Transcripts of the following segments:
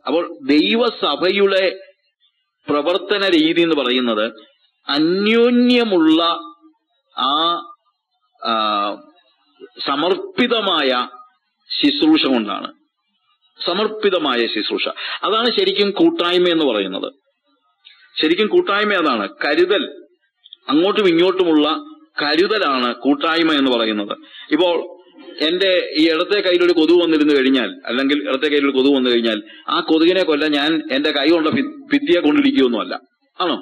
അപ്പോൾ ദൈവസഭയുടെ പ്രവർത്തന രീതി എന്ന് പറയുന്നത് അന്യോന്യമുള്ള ആ സമർപ്പിതമായ ശുശ്രൂഷ കൊണ്ടാണ്. സമർപ്പിതമായ ശുശ്രൂഷ, അതാണ് ശരിക്കും കൂട്ടായ്മ എന്ന് പറയുന്നത്. ശരിക്കും കൂട്ടായ്മ അതാണ്, കരുതൽ, അങ്ങോട്ടും ഇങ്ങോട്ടുമുള്ള കരുതലാണ് കൂട്ടായ്മ എന്ന് പറയുന്നത്. ഇപ്പോൾ എന്റെ ഈ ഇടത്തെ കയ്യിലൊരു കൊതുക് വന്നിരുന്നു കഴിഞ്ഞാൽ, അല്ലെങ്കിൽ ഇടത്തെ കയ്യിലൊരു കൊതുക് വന്നു കഴിഞ്ഞാൽ, ആ കൊതുകിനെ കൊല്ലാൻ ഞാൻ എന്റെ കൈ കൊണ്ട് ഭിത്തിയെ കൊണ്ടിരിക്കുകയൊന്നുമല്ല, ആണോ?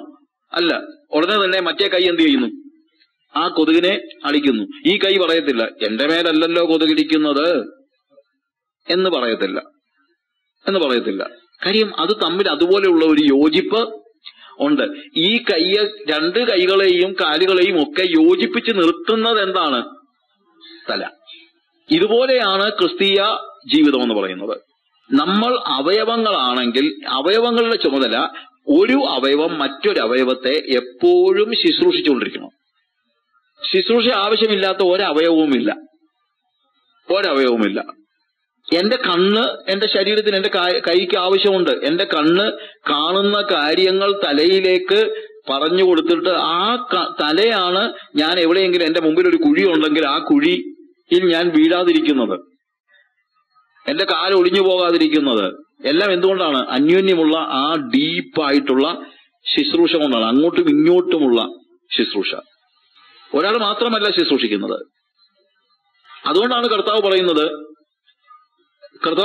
അല്ല. ഉടനെ തന്നെ മറ്റേ കൈ എന്ത് ചെയ്യുന്നു? ആ കൊതുകിനെ അടിക്കുന്നു. ഈ കൈ പറയത്തില്ല എന്റെ മേലല്ലല്ലോ കൊതുകിരിക്കുന്നത് എന്ന് പറയത്തില്ല. കാര്യം അത് തമ്മിൽ അതുപോലെയുള്ള ഒരു യോജിപ്പ് ഉണ്ട്. ഈ രണ്ട് കൈകളെയും കാലുകളെയും ഒക്കെ യോജിപ്പിച്ച് നിർത്തുന്നത് എന്താണ്? തല. ഇതുപോലെയാണ് ക്രിസ്തീയ ജീവിതം എന്ന് പറയുന്നത്. നമ്മൾ അവയവങ്ങളാണെങ്കിൽ അവയവങ്ങളുടെ ചുമതല ഒരു അവയവം മറ്റൊരു അവയവത്തെ എപ്പോഴും ശുശ്രൂഷിച്ചുകൊണ്ടിരിക്കണം. ശുശ്രൂഷ ആവശ്യമില്ലാത്ത ഒരവയവുമില്ല. എന്റെ കണ്ണ് എന്റെ ശരീരത്തിന്, എന്റെ കൈക്ക് ആവശ്യമുണ്ട്. എന്റെ കണ്ണ് കാണുന്ന കാര്യങ്ങൾ തലയിലേക്ക് പറഞ്ഞു കൊടുത്തിട്ട് ആ തലയാണ് ഞാൻ എവിടെയെങ്കിലും എന്റെ മുമ്പിൽ ഒരു കുഴി ഉണ്ടെങ്കിൽ ആ കുഴിയിൽ ഞാൻ വീഴാതിരിക്കുന്നത്, എന്റെ കാൽ ഒടിഞ്ഞു പോകാതിരിക്കുന്നത്. എല്ലാം എന്തുകൊണ്ടാണ്? അന്യോന്യമുള്ള ആ ഡീപ്പായിട്ടുള്ള ശുശ്രൂഷ കൊണ്ടാണ്, അങ്ങോട്ടും ഇങ്ങോട്ടുമുള്ള ശുശ്രൂഷ. ഒരാൾ മാത്രമല്ല ശുശ്രൂഷിക്കുന്നത്. അതുകൊണ്ടാണ് കർത്താവ്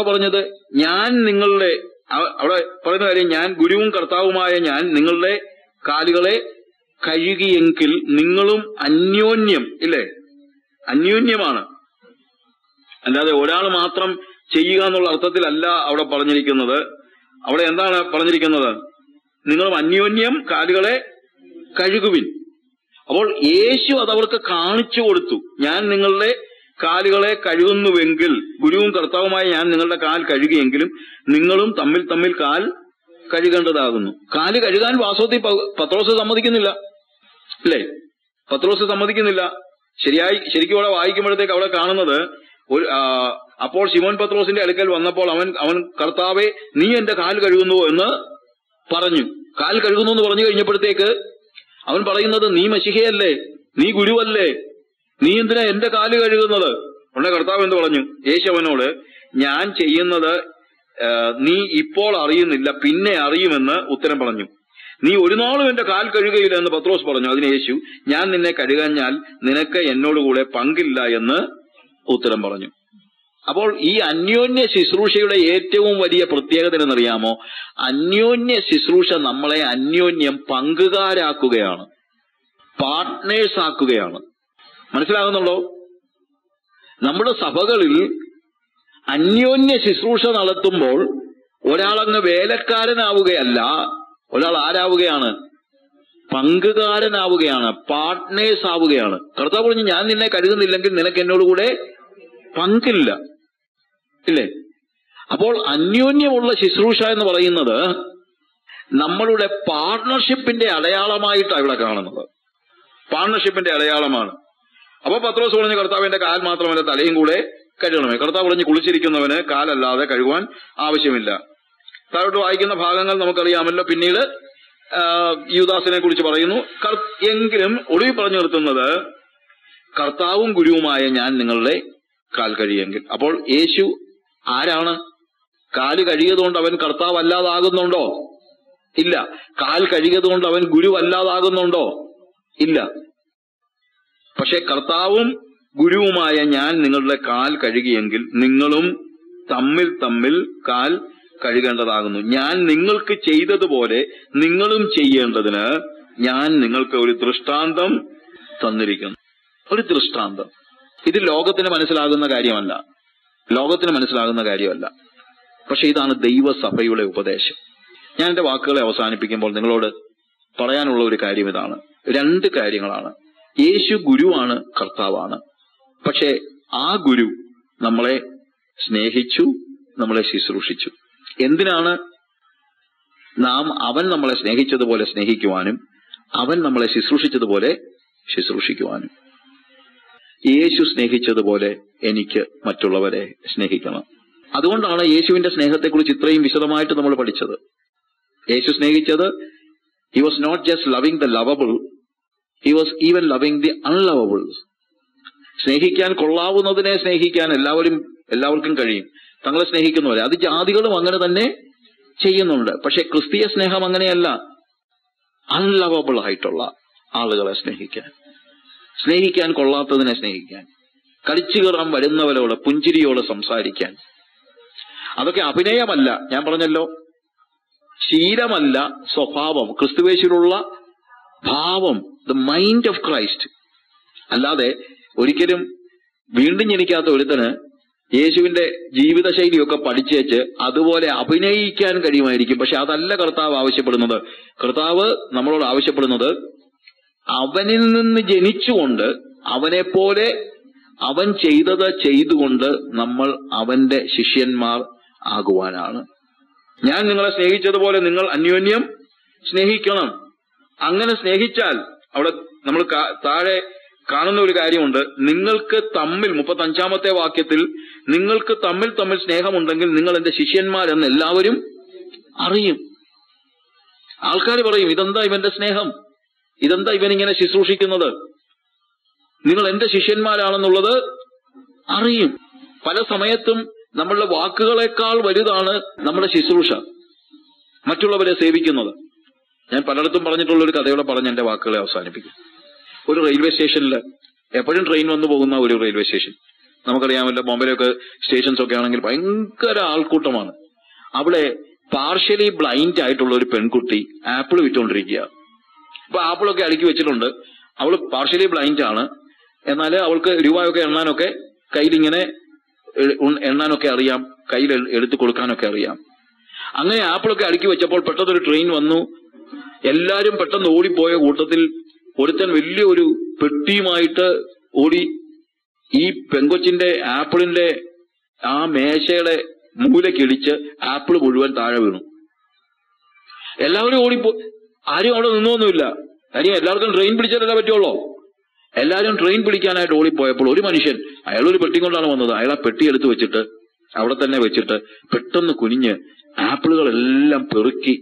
പറഞ്ഞത് ഞാൻ നിങ്ങളുടെ, അവിടെ പറയുന്ന കാര്യം, ഞാൻ ഗുരുവും കർത്താവുമായ ഞാൻ നിങ്ങളുടെ കാലുകളെ കഴുകിയെങ്കിൽ നിങ്ങളും അന്യോന്യം, ഇല്ലേ? അന്യോന്യമാണ്, അല്ലാതെ ഒരാൾ മാത്രം ചെയ്യുക എന്നുള്ള അർത്ഥത്തിലല്ല അവിടെ പറഞ്ഞിരിക്കുന്നത്. അവിടെ എന്താണ് പറഞ്ഞിരിക്കുന്നത്? നിങ്ങളും അന്യോന്യം കാലുകളെ കഴുകുവിൻ. അപ്പോൾ യേശു അത് അവർക്ക് കാണിച്ചു കൊടുത്തു. ഞാൻ നിങ്ങളുടെ കാലുകളെ കഴുകുന്നുവെങ്കിൽ, ഗുരുവും കർത്താവുമായി ഞാൻ നിങ്ങളുടെ കാൽ കഴുകിയെങ്കിലും നിങ്ങളും തമ്മിൽ കാൽ കഴുകേണ്ടതാകുന്നു. കാല് കഴുകാൻ വാസ്തവത്തിൽ പത്രോസ് സമ്മതിക്കുന്നില്ല, അല്ലേ? പത്രോസ് സമ്മതിക്കുന്നില്ല. ശരിക്കും അവിടെ വായിക്കുമ്പോഴത്തേക്ക് അവിടെ കാണുന്നത്, അപ്പോൾ ശിമോൻ പത്രോസിന്റെ അടുക്കൽ വന്നപ്പോൾ അവൻ കർത്താവെ നീ എന്റെ കാൽ കഴുകുന്നുവോ എന്ന് പറഞ്ഞു. കാൽ കഴുകുന്നു എന്ന് പറഞ്ഞു കഴിഞ്ഞപ്പോഴത്തേക്ക് അവൻ പറയുന്നത്, നീ മശിഹയല്ലേ, നീ ഗുരുവല്ലേ, നീ എന്തിനാ എന്റെ കാല് കഴുകുന്നത്? ഉടനെ കർത്താവ് എന്ത് പറഞ്ഞു? യേശു അവനോട്, ഞാൻ ചെയ്യുന്നത് നീ ഇപ്പോൾ അറിയുന്നില്ല, പിന്നെ അറിയുമെന്ന് ഉത്തരം പറഞ്ഞു. നീ ഒരു നാളും എന്റെ കാൽ കഴുകയില്ല എന്ന് പത്രോസ് പറഞ്ഞു. അതിന് യേശു, ഞാൻ നിന്നെ കഴുകാഞ്ഞാൽ നിനക്ക് എന്നോടുകൂടെ പങ്കില്ല എന്ന് ഉത്തരം പറഞ്ഞു. അപ്പോൾ ഈ അന്യോന്യ ശുശ്രൂഷയുടെ ഏറ്റവും വലിയ പ്രത്യേകത എന്നറിയാമോ? അന്യോന്യ ശുശ്രൂഷ നമ്മളെ അന്യോന്യം പങ്കുകാരാക്കുകയാണ്, പാർട്ട്നേഴ്സ് ആക്കുകയാണ്. മനസ്സിലാകുന്നുണ്ടോ? നമ്മുടെ സഭകളിൽ അന്യോന്യ ശുശ്രൂഷ നടത്തുമ്പോൾ ഒരാളങ്ങ് വേലക്കാരനാവുകയല്ല, ഒരാൾ ആരാവുകയാണ്? പങ്കുകാരനാവുകയാണ്, പാർട്ട്നേഴ്സ് ആവുകയാണ്. കർത്താവ് പറഞ്ഞു, ഞാൻ നിന്നെ കഴുകുന്നില്ലെങ്കിൽ നിനക്ക് എന്നോടുകൂടെ പങ്കില്ല, ഇല്ലേ? അപ്പോൾ അന്യോന്യമുള്ള ശുശ്രൂഷ എന്ന് പറയുന്നത് നമ്മളുടെ പാർട്ട്ണർഷിപ്പിന്റെ അടയാളമായിട്ടാണ് ഇവിടെ കാണുന്നത്. പാർട്ട്ണർഷിപ്പിന്റെ അടയാളമാണ്. അപ്പൊ പത്രോസ് പറഞ്ഞു, കർത്താവിന്റെ കാൽ മാത്രമല്ല തലയും കൂടെ കഴുകണമേ. കർത്താവ് പറഞ്ഞു, കുളിച്ചിരിക്കുന്നവന് കാലല്ലാതെ കഴുകുവാൻ ആവശ്യമില്ല. താഴോട്ട് വായിക്കുന്ന ഭാഗങ്ങൾ നമുക്കറിയാമല്ലോ. പിന്നീട് യൂദാസിനെ കുറിച്ച് പറയുന്നു. എങ്കിലും ഒടുവിൽ പറഞ്ഞു നിർത്തുന്നത്, കർത്താവും ഗുരുവുമായ ഞാൻ നിങ്ങളുടെ കാൽ കഴുകിയെങ്കിൽ. അപ്പോൾ യേശു ആരാണ്? കാല് കഴുകിയതുകൊണ്ട് അവൻ കർത്താവ് അല്ലാതാകുന്നുണ്ടോ? ഇല്ല. കാൽ കഴുകിയതുകൊണ്ട് അവൻ ഗുരുവല്ലാതാകുന്നുണ്ടോ? ഇല്ല. പക്ഷെ കർത്താവും ഗുരുവുമായ ഞാൻ നിങ്ങളുടെ കാൽ കഴുകിയെങ്കിൽ നിങ്ങളും തമ്മിൽ കാൽ കഴുകേണ്ടതാകുന്നു. ഞാൻ നിങ്ങൾക്ക് ചെയ്തതുപോലെ നിങ്ങളും ചെയ്യേണ്ടതിന് ഞാൻ നിങ്ങൾക്ക് ഒരു ദൃഷ്ടാന്തം തന്നിരിക്കുന്നു. ഒരു ദൃഷ്ടാന്തം. ഇത് ലോകത്തിന് മനസ്സിലാകുന്ന കാര്യമല്ല. പക്ഷെ ഇതാണ് ദൈവസഭയുടെ ഉപദേശം. ഞാൻ എന്റെ വാക്കുകളെ അവസാനിപ്പിക്കുമ്പോൾ നിങ്ങളോട് പറയാനുള്ള ഒരു കാര്യം ഇതാണ്. രണ്ട് കാര്യങ്ങളാണ്. യേശു ഗുരുവാണ്, കർത്താവാണ്. പക്ഷെ ആ ഗുരു നമ്മളെ സ്നേഹിച്ചു, നമ്മളെ ശുശ്രൂഷിച്ചു. എന്തിനാണ്? അവൻ നമ്മളെ സ്നേഹിച്ചതുപോലെ സ്നേഹിക്കുവാനും അവൻ നമ്മളെ ശുശ്രൂഷിച്ചതുപോലെ ശുശ്രൂഷിക്കുവാനും. യേശു സ്നേഹിച്ചതുപോലെ എനിക്ക് മറ്റുള്ളവരെ സ്നേഹിക്കണം. അതുകൊണ്ടാണ് യേശുവിന്റെ സ്നേഹത്തെക്കുറിച്ച് ഇത്രയും വിശദമായിട്ട് നമ്മൾ പഠിച്ചത്. യേശു സ്നേഹിച്ചത്, he was not just loving the lovable, he was even loving the unlovable. സ്നേഹിക്കാൻ കൊള്ളാവുന്നതിനെ സ്നേഹിക്കാൻ എല്ലാവർക്കും കഴിയും, തങ്ങളെ സ്നേഹിക്കുന്നവരെ. അത് ജാതികളും അങ്ങനെ തന്നെ ചെയ്യുന്നുണ്ട്. പക്ഷെ ക്രിസ്തീയ സ്നേഹം അങ്ങനെയല്ല. അൺലവബിൾ ആയിട്ടുള്ള ആളുകളെ സ്നേഹിക്കാൻ കൊള്ളാത്തതിനെ സ്നേഹിക്കാൻ, കളിച്ചു കയറാൻ വരുന്നവരോട് പുഞ്ചിരിയോട് സംസാരിക്കാൻ. അതൊക്കെ അഭിനയമല്ല, ഞാൻ പറഞ്ഞല്ലോ, ശീലമല്ല, സ്വഭാവം, ക്രിസ്തുവേശുവിലുള്ള ഭാവം, ദ മൈൻഡ് ഓഫ് ക്രൈസ്റ്റ്. അല്ലാതെ ഒരിക്കലും വീണ്ടും ജനിക്കാത്ത ഒരുത്തന് യേശുവിന്റെ ജീവിതശൈലിയൊക്കെ പഠിച്ചേച്ച് അതുപോലെ അഭിനയിക്കാൻ കഴിയുമായിരിക്കും. പക്ഷെ അതല്ല കർത്താവ് ആവശ്യപ്പെടുന്നത്. കർത്താവ് നമ്മളോട് ആവശ്യപ്പെടുന്നത് അവനിൽ നിന്ന് ജനിച്ചുകൊണ്ട് അവനെപ്പോലെ അവൻ ചെയ്തത് ചെയ്തുകൊണ്ട് നമ്മൾ അവന്റെ ശിഷ്യന്മാർ ആകുവാനാണ്. ഞാൻ നിങ്ങളെ സ്നേഹിച്ചതുപോലെ നിങ്ങൾ അന്യോന്യം സ്നേഹിക്കണം. അങ്ങനെ സ്നേഹിച്ചാൽ, അവിടെ നമ്മൾ താഴെ കാണുന്ന ഒരു കാര്യമുണ്ട്, നിങ്ങൾക്ക് തമ്മിൽ, 35-ാമത്തെ വാക്യത്തിൽ, നിങ്ങൾക്ക് തമ്മിൽ സ്നേഹമുണ്ടെങ്കിൽ നിങ്ങൾ എന്റെ ശിഷ്യന്മാരെന്ന് എല്ലാവരും അറിയും. ആൾക്കാർ പറയും, ഇതെന്താ ഇവന്റെ സ്നേഹം, ഇതെന്താ ഇവനിങ്ങനെ ശുശ്രൂഷിക്കുന്നത്, നിങ്ങൾ എന്റെ ശിഷ്യന്മാരാണെന്നുള്ളത് അറിയും. പല സമയത്തും നമ്മളുടെ വാക്കുകളെക്കാൾ വലുതാണ് നമ്മുടെ ശുശ്രൂഷ, മറ്റുള്ളവരെ സേവിക്കുന്നത്. ഞാൻ പലയിടത്തും പറഞ്ഞിട്ടുള്ള ഒരു കഥയോടെ പറഞ്ഞ് എന്റെ വാക്കുകളെ അവസാനിപ്പിക്കും. ഒരു റെയിൽവേ സ്റ്റേഷനിൽ, എപ്പോഴും ട്രെയിൻ വന്നു പോകുന്ന ഒരു റെയിൽവേ സ്റ്റേഷൻ, നമുക്കറിയാമല്ലോ, ബോംബെയിലൊക്കെ സ്റ്റേഷൻസ് ഒക്കെ ആണെങ്കിൽ ഭയങ്കര ആൾക്കൂട്ടമാണ്. അവിടെ പാർഷ്യലി ബ്ലൈൻഡ് ആയിട്ടുള്ള ഒരു പെൺകുട്ടി ആപ്പിൾ വിറ്റുകൊണ്ടിരിക്കുക. അപ്പൊ ആപ്പിളൊക്കെ അടുക്കി വെച്ചിട്ടുണ്ട്. അവൾ പാർഷ്യലി ബ്ലൈൻഡ് ആണ്, എന്നാൽ അവൾക്ക് രൂപയൊക്കെ എണ്ണാനൊക്കെ, കയ്യിലിങ്ങനെ എണ്ണാനൊക്കെ അറിയാം, കയ്യിൽ എടുത്തു കൊടുക്കാനൊക്കെ അറിയാം. അങ്ങനെ ആപ്പിളൊക്കെ അടുക്കി വെച്ചപ്പോൾ പെട്ടെന്നൊരു ട്രെയിൻ വന്നു. എല്ലാരും പെട്ടെന്ന് ഓടിപ്പോയ കൂട്ടത്തിൽ ഒരുത്തൻ വലിയ ഒരു പെട്ടിയുമായിട്ട് ഓടി ഈ പെങ്കൊച്ചിന്റെ ആപ്പിളിന്റെ ആ മേശയുടെ മൂലക്കിടിച്ച് ആപ്പിൾ മുഴുവൻ താഴെ വീണു. എല്ലാവരും ഓടിപ്പോ, ആരും അവിടെ നിന്നൊന്നുമില്ല. കാര്യം എല്ലാവർക്കും ട്രെയിൻ പിടിച്ചാലല്ലേ പറ്റുള്ളൂ. എല്ലാവരും ട്രെയിൻ പിടിക്കാനായിട്ട് ഓടിപ്പോയപ്പോൾ ഒരു മനുഷ്യൻ, അയാളൊരു പെട്ടി കൊണ്ടാണ് വന്നത്, അയാൾ ആ പെട്ടി എടുത്ത് വെച്ചിട്ട് അവിടെ തന്നെ വെച്ചിട്ട് പെട്ടെന്ന് കുനിഞ്ഞ് ആപ്പിളുകളെല്ലാം പെറുക്കി,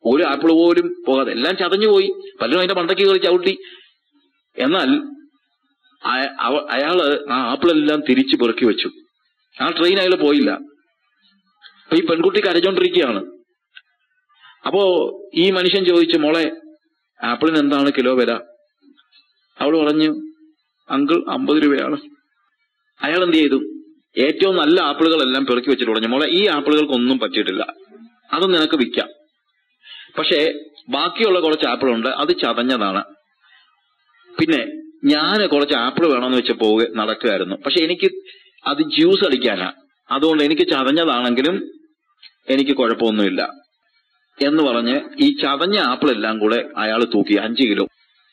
ഒരു ആപ്പിൾ പോലും പോകാതെ എല്ലാം ചതഞ്ഞുപോയി. പലരും അതിന്റെ മണ്ടയ്ക്ക് കയറി ചവിട്ടി. എന്നാൽ അയാള് ആ ആപ്പിളെല്ലാം തിരിച്ചു പെറുക്കി വെച്ചു. ആ ട്രെയിൻ അയാൾ പോയില്ല. അപ്പൊ ഈ പെൺകുട്ടി കരഞ്ഞോണ്ടിരിക്കുകയാണ്. അപ്പോ ഈ മനുഷ്യൻ ചോദിച്ചു, മോളെ, ആപ്പിളിന് എന്താണ് കിലോ വില? അവള് പറഞ്ഞു, അങ്കിൾ 50 രൂപയാണ്. അയാൾ എന്ത് ചെയ്തു? ഏറ്റവും നല്ല ആപ്പിളുകളെല്ലാം പെറുക്കി വെച്ചിട്ട് പറഞ്ഞു, മോളെ, ഈ ആപ്പിളുകൾക്കൊന്നും പറ്റിയിട്ടില്ല, അത് നിനക്ക് വിൽക്കാം. പക്ഷേ ബാക്കിയുള്ള കുറച്ച് ആപ്പിളുണ്ട്, അത് ചതഞ്ഞതാണ്. പിന്നെ ഞാൻ കുറച്ച് ആപ്പിൾ വേണമെന്ന് വെച്ച് നടക്കുമായിരുന്നു. പക്ഷെ എനിക്ക് അത് ജ്യൂസ് അടിക്കാനാ, അതുകൊണ്ട് എനിക്ക് ചതഞ്ഞതാണെങ്കിലും എനിക്ക് കുഴപ്പമൊന്നുമില്ല എന്ന് പറഞ്ഞ് ഈ ചതഞ്ഞ ആപ്പിൾ എല്ലാം കൂടെ അയാൾ തൂക്കി 5 കിലോ.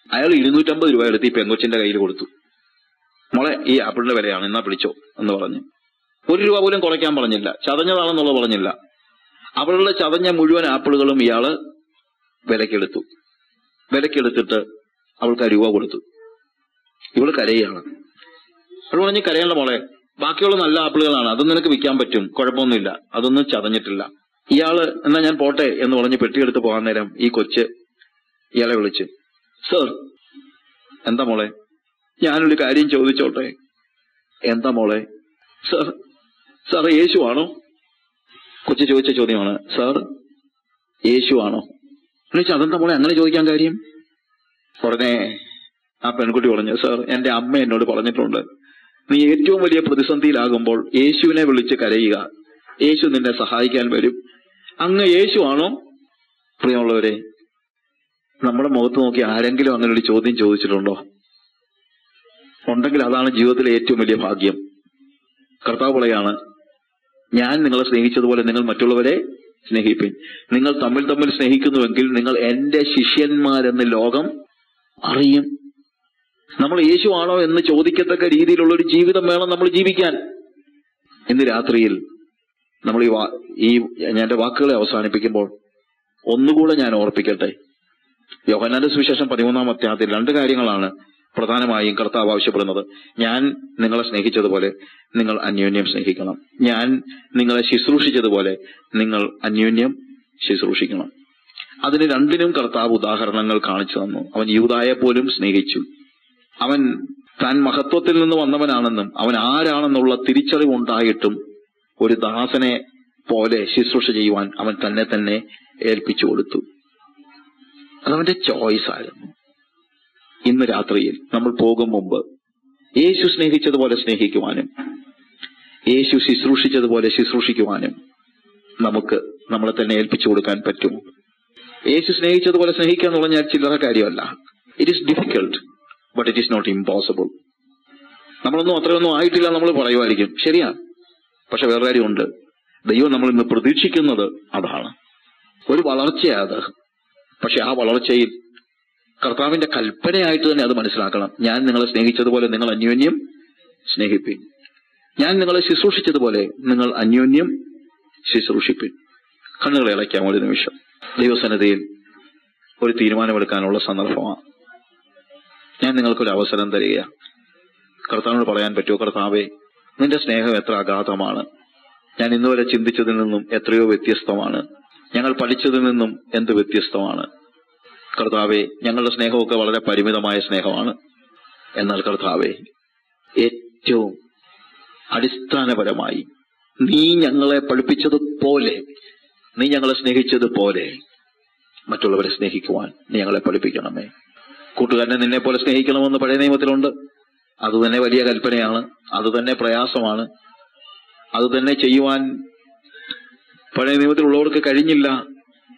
അയാൾ 250 രൂപ എടുത്ത് ഈ പെങ്കൊച്ചിന്റെ കയ്യിൽ കൊടുത്തു. മോളെ, ഈ ആപ്പിളിന്റെ വിലയാണ്, എന്നാ പിടിച്ചോ എന്ന് പറഞ്ഞ്. 1 രൂപ പോലും കുറയ്ക്കാൻ പറഞ്ഞില്ല, ചതഞ്ഞതാണെന്നുള്ളത് പറഞ്ഞില്ല. അവളുടെ ചതഞ്ഞ മുഴുവൻ ആപ്പിളുകളും ഇയാള് വിലക്കെടുത്തിട്ട് അവൾക്ക് ആ രൂപ കൊടുത്തു. ഇവള് കരയാണ്. അവൾ പറഞ്ഞു, കരയണ്ട മോളെ, ബാക്കിയുള്ള നല്ല ആപ്പിളുകളാണ്, അത് നിനക്ക് വിൽക്കാൻ പറ്റും, കുഴപ്പമൊന്നുമില്ല, അതൊന്നും ചതഞ്ഞിട്ടില്ല. ഇയാള് എന്നാ ഞാൻ പോട്ടെ എന്ന് പറഞ്ഞ് പെട്ടിയെടുത്ത് പോകാൻ നേരം ഈ കൊച്ച് ഇയാളെ വിളിച്ച്, സർ. എന്താ മോളെ? ഞാനൊരു കാര്യം ചോദിച്ചോട്ടെ? എന്താ മോളെ? സാർ യേശു ആണോ? കൊച്ചു ചോദിച്ച ചോദ്യമാണ്. സാർ യേശു ആണോ? അതെന്താ മോളെ അങ്ങനെ ചോദിക്കാൻ കാര്യം? ഉടനെ ആ പെൺകുട്ടി പറഞ്ഞു, സാർ, എന്റെ അമ്മ എന്നോട് പറഞ്ഞിട്ടുണ്ട്, നീ ഏറ്റവും വലിയ പ്രതിസന്ധിയിലാകുമ്പോൾ യേശുവിനെ വിളിച്ച് കരയുക, യേശു നിന്നെ സഹായിക്കാൻ വരും. അങ്ങ് യേശു ആണോ? പ്രിയമുള്ളവരെ, നമ്മുടെ മുഖത്ത് നോക്കി ആരെങ്കിലും അങ്ങനെ ഒരു ചോദ്യം ചോദിച്ചിട്ടുണ്ടോ? ഉണ്ടെങ്കിൽ അതാണ് ജീവിതത്തിലെ ഏറ്റവും വലിയ ഭാഗ്യം. കർത്താവ് പറയാണ്, ഞാൻ നിങ്ങളെ സ്നേഹിച്ചതുപോലെ നിങ്ങൾ മറ്റുള്ളവരെ സ്നേഹിപ്പിൻ. നിങ്ങൾ തമ്മിൽ സ്നേഹിക്കുന്നുവെങ്കിൽ നിങ്ങൾ എന്റെ ശിഷ്യന്മാരെന്ന് ലോകം അറിയും. നമ്മൾ യേശു ആണോ എന്ന് ചോദിക്കത്തക്ക രീതിയിലുള്ള ഒരു ജീവിതം വേണം നമ്മൾ ജീവിക്കാൻ. ഇന്ന് രാത്രിയിൽ നമ്മൾ ഞാൻ എന്റെ വാക്കുകളെ അവസാനിപ്പിക്കുമ്പോൾ ഒന്നുകൂടെ ഞാൻ ഓർപ്പിക്കട്ടെ. യോഹന്നാന്റെ സുവിശേഷം 13-ാം അധ്യായത്തിൽ 2 കാര്യങ്ങളാണ് പ്രധാനമായും കർത്താവ് ആവശ്യപ്പെടുന്നത്, ഞാൻ നിങ്ങളെ സ്നേഹിച്ചതുപോലെ നിങ്ങൾ അന്യോന്യം സ്നേഹിക്കണം. ഞാൻ നിങ്ങളെ ശുശ്രൂഷിച്ചതുപോലെ നിങ്ങൾ അന്യോന്യം ശുശ്രൂഷിക്കണം. അതിന് രണ്ടിനും കർത്താവ് ഉദാഹരണങ്ങൾ കാണിച്ചു തന്നു. അവൻ യൂദായെ പോലും സ്നേഹിച്ചു. അവൻ താൻ മഹത്വത്തിൽ നിന്ന് വന്നവനാണെന്നും അവൻ ആരാണെന്നുള്ള തിരിച്ചറിവുണ്ടായിട്ടും ഒരു ദാസനെ പോലെ ശുശ്രൂഷ ചെയ്യുവാൻ അവൻ തന്നെ ഏൽപ്പിച്ചു കൊടുത്തു. അതവന്റെ ചോയ്സ് ആയിരുന്നു. ഇന്ന് രാത്രിയിൽ നമ്മൾ പോകും മുമ്പ് യേശു സ്നേഹിച്ചതുപോലെ സ്നേഹിക്കുവാനും യേശു ശുശ്രൂഷിച്ചതുപോലെ ശുശ്രൂഷിക്കുവാനും നമുക്ക് നമ്മളെ തന്നെ ഏൽപ്പിച്ചു കൊടുക്കാൻ പറ്റും. യേശു സ്നേഹിച്ചതുപോലെ സ്നേഹിക്കുക എന്ന് പറഞ്ഞാൽ ചില്ലറ കാര്യമല്ല. It is difficult, but it is not impossible. നമ്മളൊന്നും അത്രയൊന്നും ആയിട്ടില്ല നമ്മൾ പറയുമായിരിക്കും, ശരിയാ. പക്ഷെ വേറെ കാര്യമുണ്ട്, ദൈവം നമ്മൾ ഇന്ന് പ്രതീക്ഷിക്കുന്നത് അതാണ്, ഒരു വളർച്ചയാത്. പക്ഷെ ആ വളർച്ചയിൽ കർത്താവിന്റെ കൽപ്പനയായിട്ട് തന്നെ അത് മനസ്സിലാക്കണം. ഞാൻ നിങ്ങളെ സ്നേഹിച്ചതുപോലെ നിങ്ങൾ അന്യോന്യം സ്നേഹിപ്പിൻ. ഞാൻ നിങ്ങളെ ശുശ്രൂഷിച്ചതുപോലെ നിങ്ങൾ അന്യോന്യം ശുശ്രൂഷിപ്പിൻ. കണ്ണുകളെ ഇളയ്ക്കാം ഒരു നിമിഷം. ദൈവസന്നിധിയിൽ ഒരു തീരുമാനമെടുക്കാനുള്ള സന്ദർഭമാണ്. ഞാൻ നിങ്ങൾക്കൊരു അവസരം തരിക. കർത്താവിനോട് പറയാൻ പറ്റുമോ, കർത്താവേ, നിന്റെ സ്നേഹം എത്ര അഗാധമാണ്. ഞാൻ ഇന്നുവരെ ചിന്തിച്ചതിൽ നിന്നും എത്രയോ വ്യത്യസ്തമാണ്. ഞങ്ങൾ പഠിച്ചതിൽ നിന്നും എന്ത് വ്യത്യസ്തമാണ്. കർത്താവെ, ഞങ്ങളുടെ സ്നേഹമൊക്കെ വളരെ പരിമിതമായ സ്നേഹമാണ്. എന്നാൽ കർത്താവെ, ഏറ്റവും അടിസ്ഥാനപരമായി നീ ഞങ്ങളെ പഠിപ്പിച്ചതുപോലെ, നീ ഞങ്ങളെ സ്നേഹിച്ചതുപോലെ മറ്റുള്ളവരെ സ്നേഹിക്കുവാൻ നീ ഞങ്ങളെ പഠിപ്പിക്കണമേ. കൂട്ടുകാരനെ നിന്നെ പോലെ സ്നേഹിക്കണമെന്ന് പഴയ നിയമത്തിലുണ്ട്. അത് തന്നെ വലിയ കൽപ്പനയാണ്, അത് തന്നെ പ്രയാസമാണ്, അത് തന്നെ ചെയ്യുവാൻ പഴയ നിയമത്തിലുള്ളവർക്ക് കഴിഞ്ഞില്ല.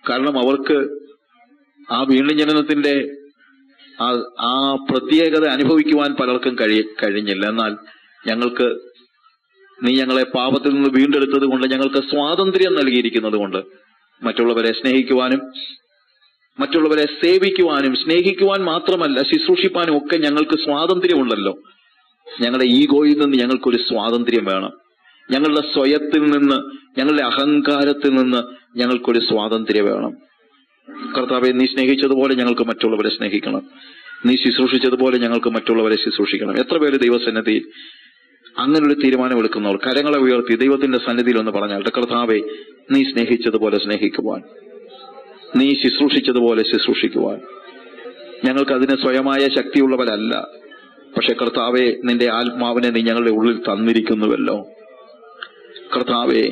കാരണം അവർക്ക് ആ വീണ്ടും ജനനത്തിന്റെ ആ പ്രത്യേകത അനുഭവിക്കുവാൻ പലർക്കും കഴിഞ്ഞില്ല. എന്നാൽ ഞങ്ങൾക്ക് നീ ഞങ്ങളെ പാപത്തിൽ നിന്ന് വീണ്ടെടുത്തത് കൊണ്ട്, ഞങ്ങൾക്ക് സ്വാതന്ത്ര്യം നൽകിയിരിക്കുന്നത് കൊണ്ട് മറ്റുള്ളവരെ സ്നേഹിക്കുവാനും മറ്റുള്ളവരെ സേവിക്കുവാനും, സ്നേഹിക്കുവാൻ മാത്രമല്ല ശുശ്രൂഷിപ്പാനും ഒക്കെ ഞങ്ങൾക്ക് സ്വാതന്ത്ര്യമുണ്ടല്ലോ. ഞങ്ങളുടെ ഈഗോയിൽ നിന്ന് ഞങ്ങൾക്കൊരു സ്വാതന്ത്ര്യം വേണം. ഞങ്ങളുടെ സ്വയത്തിൽ നിന്ന്, ഞങ്ങളുടെ അഹങ്കാരത്തിൽ നിന്ന് ഞങ്ങൾക്കൊരു സ്വാതന്ത്ര്യം വേണം. കർത്താവെ, നീ സ്നേഹിച്ചതുപോലെ ഞങ്ങൾക്ക് മറ്റുള്ളവരെ സ്നേഹിക്കണം. നീ ശുശ്രൂഷിച്ചതുപോലെ ഞങ്ങൾക്ക് മറ്റുള്ളവരെ ശുശ്രൂഷിക്കണം. എത്ര പേര് ദൈവസന്നിധിയിൽ അങ്ങനൊരു തീരുമാനമെടുക്കുന്നവർ കരങ്ങളെ ഉയർത്തി ദൈവത്തിന്റെ സന്നിധിയിൽ ഒന്ന് പറഞ്ഞാൽ, കർത്താവെ, നീ സ്നേഹിച്ചതുപോലെ സ്നേഹിക്കുവാൻ, നീ ശുശ്രൂഷിച്ചതുപോലെ ശുശ്രൂഷിക്കുവാൻ. ഞങ്ങൾക്ക് അതിന് സ്വയമായ ശക്തിയുള്ളവരല്ല. പക്ഷെ കർത്താവെ, നിന്റെ ആത്മാവിനെ നീ ഞങ്ങളുടെ ഉള്ളിൽ തന്നിരിക്കുന്നുവല്ലോ. കർത്താവെ,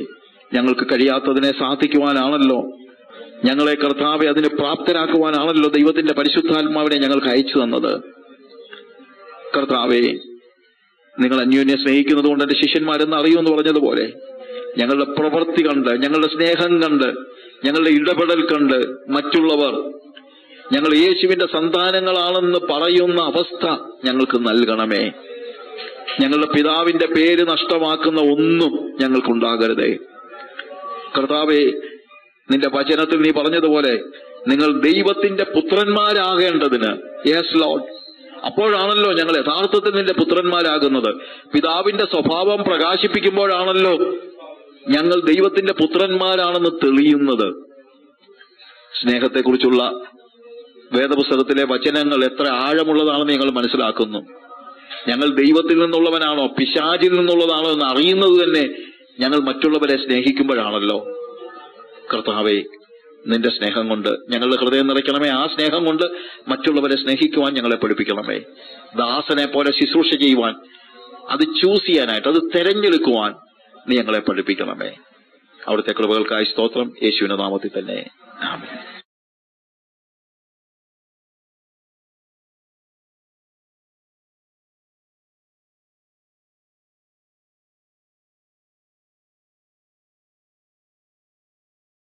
ഞങ്ങൾക്ക് കഴിയാത്തതിനെ സാധിക്കുവാനാണല്ലോ, ഞങ്ങളെ കർത്താവെ അതിന് പ്രാപ്തരാക്കുവാനാണല്ലോ ദൈവത്തിന്റെ പരിശുദ്ധാത്മാവിനെ ഞങ്ങൾക്ക് അയച്ചു തന്നത്. കർത്താവെ, നിങ്ങൾ അന്യോന്യം സ്നേഹിക്കുന്നത് കൊണ്ട് എന്റെ ശിഷ്യന്മാരെന്ന് അറിയുമെന്ന് പറഞ്ഞതുപോലെ ഞങ്ങളുടെ പ്രവൃത്തി കണ്ട്, ഞങ്ങളുടെ സ്നേഹം കണ്ട്, ഞങ്ങളുടെ ഇടപെടൽ കണ്ട് മറ്റുള്ളവർ ഞങ്ങൾ യേശുവിന്റെ സന്താനങ്ങളാണെന്ന് പറയുന്ന അവസ്ഥ ഞങ്ങൾക്ക് നൽകണമേ. ഞങ്ങളുടെ പിതാവിന്റെ പേര് നഷ്ടമാക്കുന്ന ഒന്നും ഞങ്ങൾക്കുണ്ടാകരുതേ. കർത്താവെ, നിന്റെ വചനത്തിൽ നീ പറഞ്ഞതുപോലെ നിങ്ങൾ ദൈവത്തിന്റെ പുത്രന്മാരാകേണ്ടതിന്, യെസ് ലോർഡ്, അപ്പോഴാണല്ലോ ഞങ്ങൾ യഥാർത്ഥത്തിൽ നിന്റെ പുത്രന്മാരാകുന്നത്. പിതാവിന്റെ സ്വഭാവം പ്രകാശിപ്പിക്കുമ്പോഴാണല്ലോ ഞങ്ങൾ ദൈവത്തിന്റെ പുത്രന്മാരാണെന്ന് തെളിയുന്നത്. സ്നേഹത്തെക്കുറിച്ചുള്ള വേദപുസ്തകത്തിലെ വചനങ്ങൾ എത്ര ആഴമുള്ളതാണെന്ന് ഞങ്ങൾ മനസ്സിലാക്കുന്നു. ഞങ്ങൾ ദൈവത്തിൽ നിന്നുള്ളവനാണോ പിശാചിൽ നിന്നുള്ളതാണോ എന്ന് അറിയുന്നത് തന്നെ ഞങ്ങൾ മറ്റുള്ളവരെ സ്നേഹിക്കുമ്പോഴാണല്ലോ. കർത്താവേ, നിന്റെ സ്നേഹം കൊണ്ട് ഞങ്ങളുടെ ഹൃദയം നിറയ്ക്കണമേ. ആ സ്നേഹം കൊണ്ട് മറ്റുള്ളവരെ സ്നേഹിക്കുവാൻ ഞങ്ങളെ പഠിപ്പിക്കണമേ. ദാസനെ പോലെ ശുശ്രൂഷ ചെയ്യുവാൻ, അത് ചൂസ് ചെയ്യാനായിട്ട്, അത് തെരഞ്ഞെടുക്കുവാൻ നീ ഞങ്ങളെ പഠിപ്പിക്കണമേ. അവിടുത്തെ കൃപകൾക്കായി സ്തോത്രം. യേശുവിന്റെ നാമത്തിൽ തന്നെ ആമേൻ.